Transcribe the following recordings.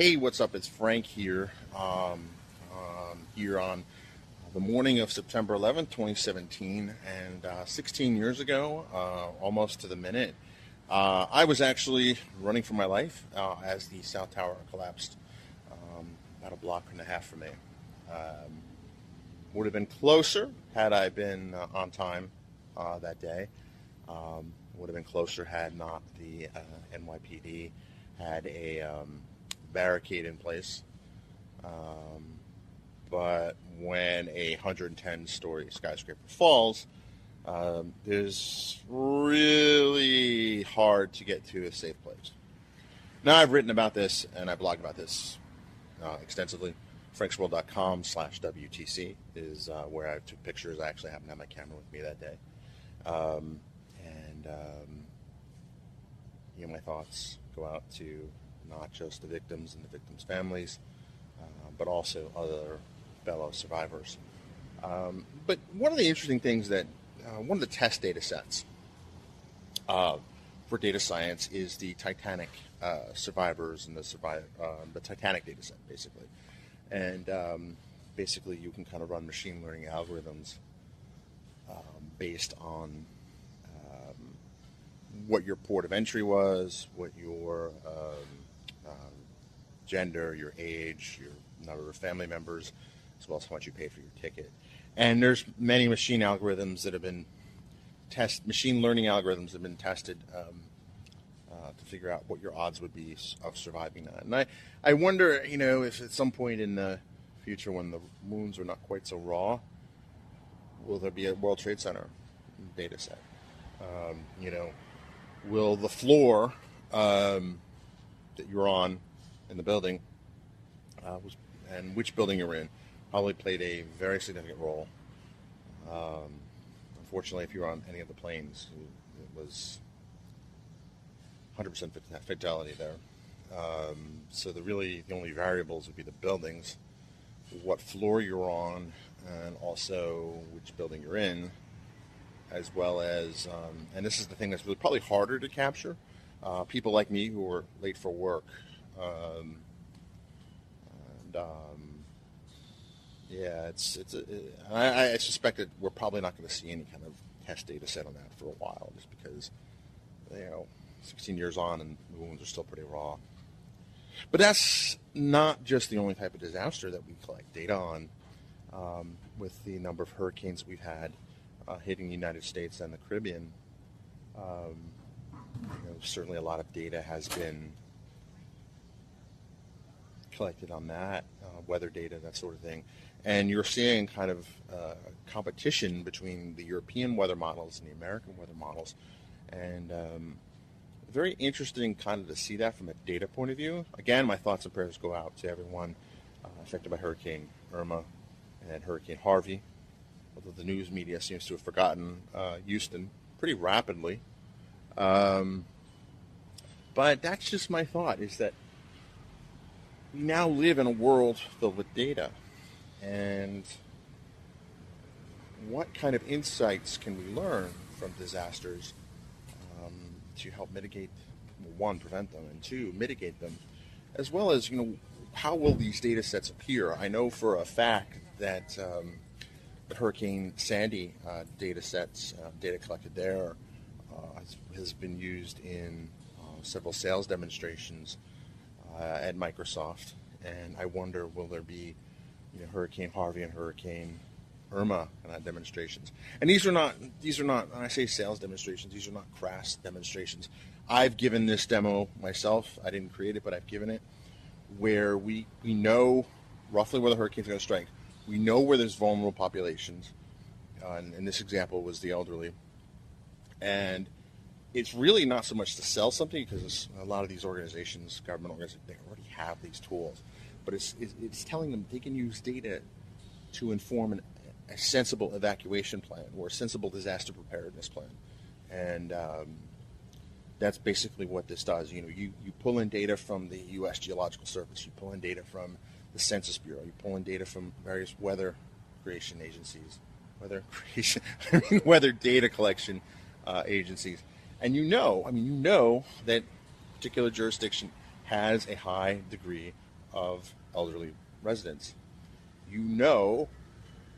Hey, what's up? It's Frank here. Here on the morning of September 11th, 2017, and 16 years ago, almost to the minute, I was actually running for my life as the South Tower collapsed about a block and a half from me. Would have been closer had I been on time that day. Would have been closer had not the NYPD had a barricade in place. But when a 110-story skyscraper falls, it's really hard to get to a safe place. Now, I've written about this and I blogged about this extensively. franksworld.com/WTC is where I took pictures. I actually happened to have my camera with me that day. My thoughts go out to not just the victims and the victims' families, but also other fellow survivors. But one of the interesting things that, one of the test data sets for data science is the Titanic survivors and the Titanic data set, basically. And basically you can kind of run machine learning algorithms based on what your port of entry was, what your gender, your age, your number of family members, as well as how much you paid for your ticket. And there's many machine learning algorithms that have been tested to figure out what your odds would be of surviving that. And I wonder, if at some point in the future when the wounds are not quite so raw, will there be a World Trade Center data set? Will the floor that you're on in the building, and which building you're in, probably played a very significant role. Unfortunately, if you're on any of the planes, it was 100% fatality there. So the only variables would be the buildings, what floor you're on, and also which building you're in, as well as, and this is the thing that's really probably harder to capture, people like me who are late for work. I suspect that we're probably not going to see any kind of test data set on that for a while, just because, 16 years on and the wounds are still pretty raw. But that's not just the only type of disaster that we collect data on. With the number of hurricanes we've had hitting the United States and the Caribbean, certainly a lot of data has been collected on that, weather data, that sort of thing. And you're seeing kind of competition between the European weather models and the American weather models. And very interesting kind of to see that from a data point of view. Again, my thoughts and prayers go out to everyone affected by Hurricane Irma and Hurricane Harvey, although the news media seems to have forgotten Houston pretty rapidly. But that's just my thought, is that we now live in a world filled with data. And what kind of insights can we learn from disasters to help mitigate, one, prevent them, and two, mitigate them, as well as, how will these data sets appear? I know for a fact that the Hurricane Sandy data sets, data collected there, has been used in several sales demonstrations at Microsoft, and I wonder, will there be Hurricane Harvey and Hurricane Irma demonstrations? And these are not, when I say sales demonstrations, these are not crass demonstrations. I've given this demo myself. I didn't create it, but I've given it, where we know roughly where the hurricane's going to strike. We know where there's vulnerable populations. And in this example was the elderly. And it's really not so much to sell something, because a lot of these organizations, government organizations, they already have these tools. But it's telling them they can use data to inform a sensible evacuation plan or a sensible disaster preparedness plan. And that's basically what this does. You pull in data from the U.S. Geological Service, you pull in data from the Census Bureau, you pull in data from various weather creation agencies, weather data collection agencies. And you know that a particular jurisdiction has a high degree of elderly residents. You know,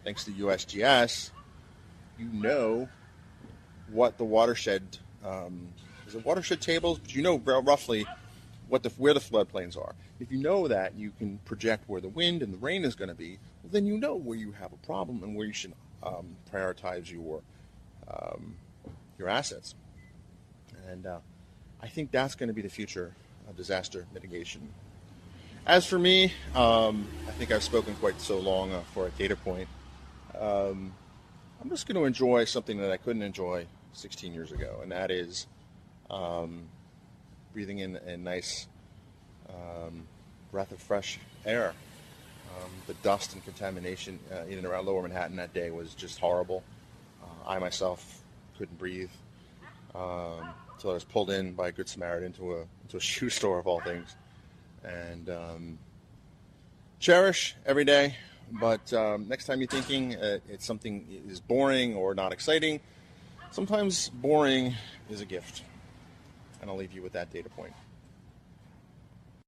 thanks to USGS, you know what the watershed, is it watershed tables? But you know roughly where the floodplains are. If you know that, you can project where the wind and the rain is going to be. Well, then you know where you have a problem and where you should prioritize your assets. And I think that's going to be the future of disaster mitigation. As for me, I think I've spoken quite so long for a DataPoint. I'm just going to enjoy something that I couldn't enjoy 16 years ago, and that is breathing in a nice breath of fresh air. The dust and contamination in and around Lower Manhattan that day was just horrible. I myself couldn't breathe until I was pulled in by a Good Samaritan into a shoe store of all things. And cherish every day, but next time you're thinking it's something is boring or not exciting, sometimes boring is a gift. And I'll leave you with that data point.